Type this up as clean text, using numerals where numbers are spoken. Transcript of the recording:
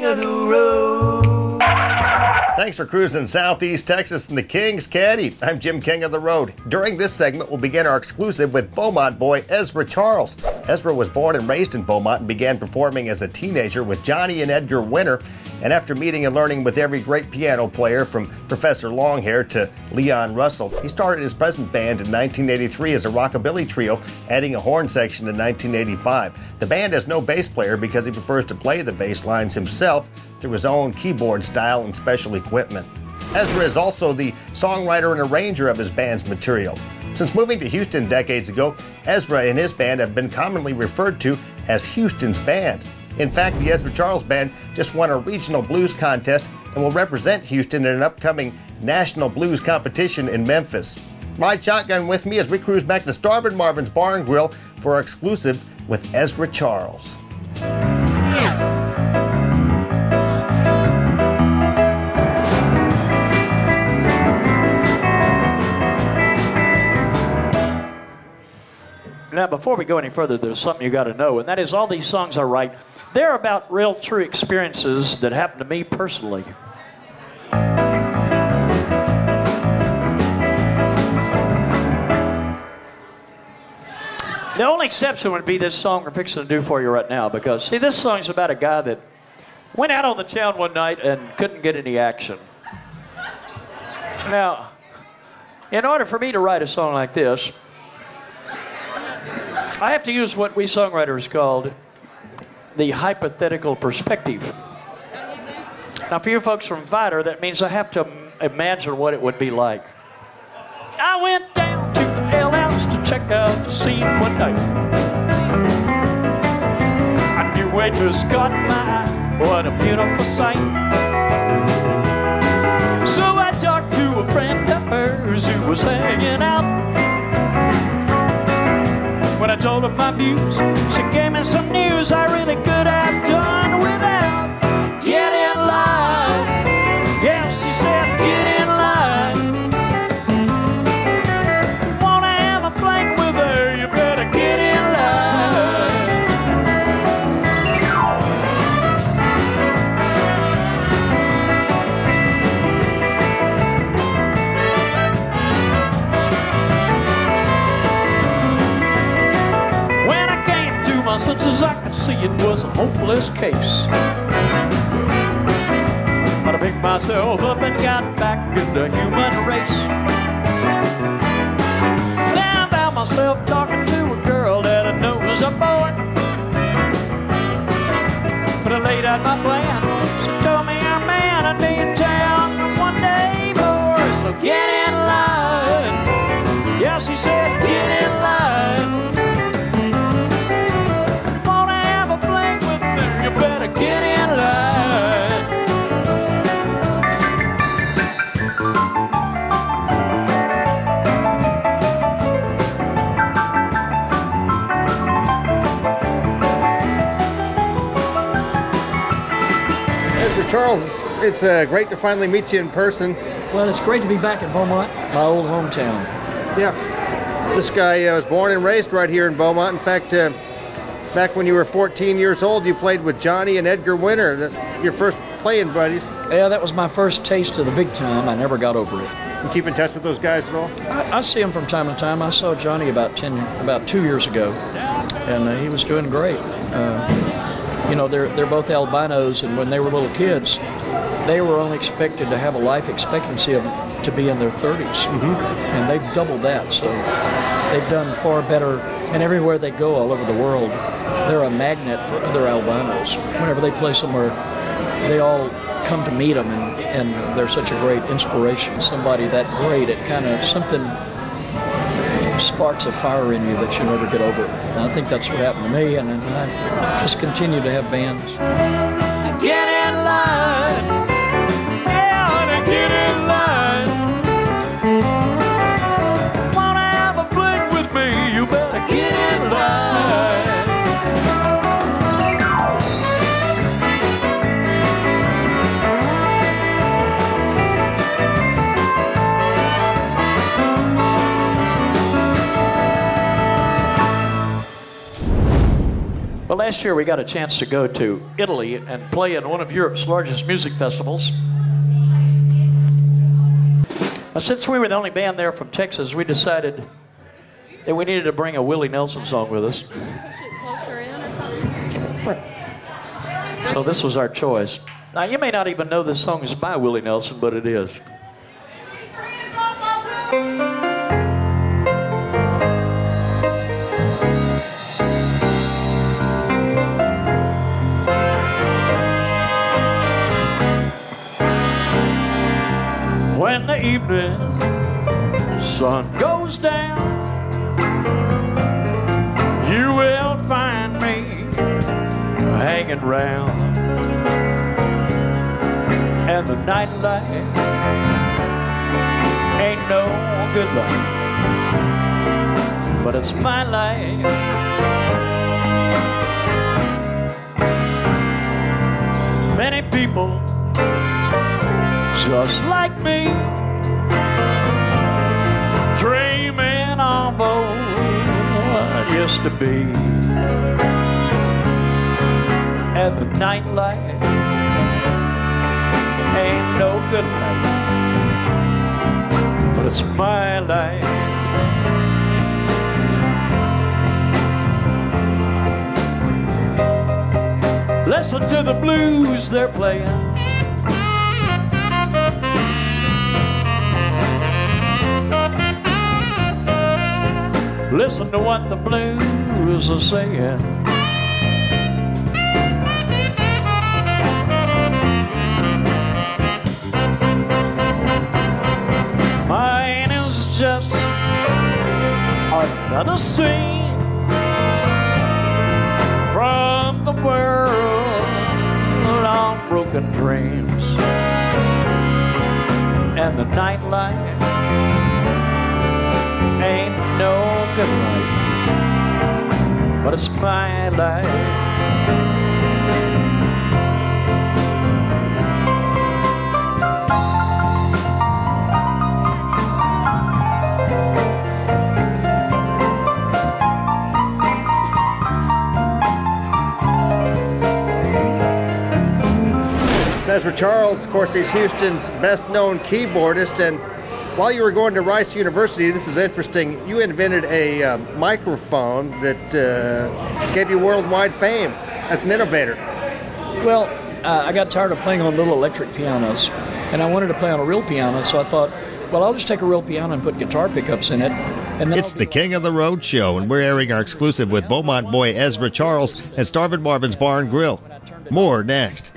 king of the road. Thanks for cruising Southeast Texas and the King's Caddy. I'm Jim King of the Road. During this segment, we'll begin our exclusive with Beaumont boy Ezra Charles. Ezra was born and raised in Beaumont and began performing as a teenager with Johnny and Edgar Winter. And after meeting and learning with every great piano player from Professor Longhair to Leon Russell, he started his present band in 1983 as a rockabilly trio, adding a horn section in 1985. The band has no bass player because he prefers to play the bass lines himself through his own keyboard style and special equipment. Ezra is also the songwriter and arranger of his band's material. Since moving to Houston decades ago, Ezra and his band have been commonly referred to as Houston's Band. In fact, the Ezra Charles Band just won a regional blues contest and will represent Houston in an upcoming national blues competition in Memphis. Ride shotgun with me as we cruise back to Starvin Marvin's Bar and Grill for our exclusive with Ezra Charles. Now, before we go any further, there's something you got to know, and that is all these songs I write, they're about real, true experiences that happened to me personally. The only exception would be this song we're fixing to do for you right now, because, see, this song's about a guy that went out on the town one night and couldn't get any action. Now, in order for me to write a song like this, I have to use what we songwriters called the hypothetical perspective. Now, for you folks from Vider, that means I have to imagine what it would be like. I went down to the alehouse to check out the scene one night. A new waitress caught my eye. What a beautiful sight. So I talked to a friend of hers who was hanging out. When I told her my views, she gave me some news I really could have done without. Get in line. Yeah, she said, get in line. Wanna have a flank with her, you better get in line. When I came to my senses, I could see it was a hopeless case. But I picked myself up and got back in the human race. Now I found myself talking to a girl that I know was a boy. But I laid out my plan. She told me I'm man, I'd be in town for one day more. So get in line. Yeah, she said, get in line. Wanna have a fling with me, you better get in line. Ezra Charles, it's great to finally meet you in person. Well, it's great to be back in Beaumont, my old hometown. Yeah, this guy was born and raised right here in Beaumont. In fact, back when you were 14 years old, you played with Johnny and Edgar Winter, your first playing buddies. Yeah, that was my first taste of the big time. I never got over it. You keep in touch with those guys at all? I see him from time to time. I saw Johnny about 2 years ago, and he was doing great. You know, they're both albinos, and when they were little kids, they were only expected to have a life expectancy to be in their 30s, and they've doubled that. So they've done far better, and everywhere they go all over the world, they're a magnet for other albinos. Whenever they play somewhere, they all come to meet them, and they're such a great inspiration. Somebody that great, it kind of something sparks a fire in you that you never get over. And I think that's what happened to me, and I just continue to have bands. Get in line. Yeah, get in line. Wanna have a fling with me, you better get in line. Well, last year we got a chance to go to Italy and play in one of Europe's largest music festivals. Since we were the only band there from Texas, we decided that we needed to bring a Willie Nelson song with us. So this was our choice. Now, you may not even know this song is by Willie Nelson, but it is. When the evening sun goes down, you will find me hanging round, and the nightlight ain't no good light, but it's my life. Many people just like me, dreaming of what used to be, and the nightlight ain't no good light, but it's my life. Listen to the blues they're playing, listen to what the blues are saying. Mine is just another scene from the world on broken dreams, and the nightlight ain't no good life, but it's my life. Ezra Charles, of course, he's Houston's best-known keyboardist, and while you were going to Rice University, this is interesting, you invented a microphone that gave you worldwide fame as an innovator. Well, I got tired of playing on little electric pianos, and I wanted to play on a real piano, so I thought, well, I'll just take a real piano and put guitar pickups in it. And then it's the King of the Road show, and we're airing our exclusive with Beaumont boy Ezra Charles and Starvin Marvin's Bar and Grill. More next.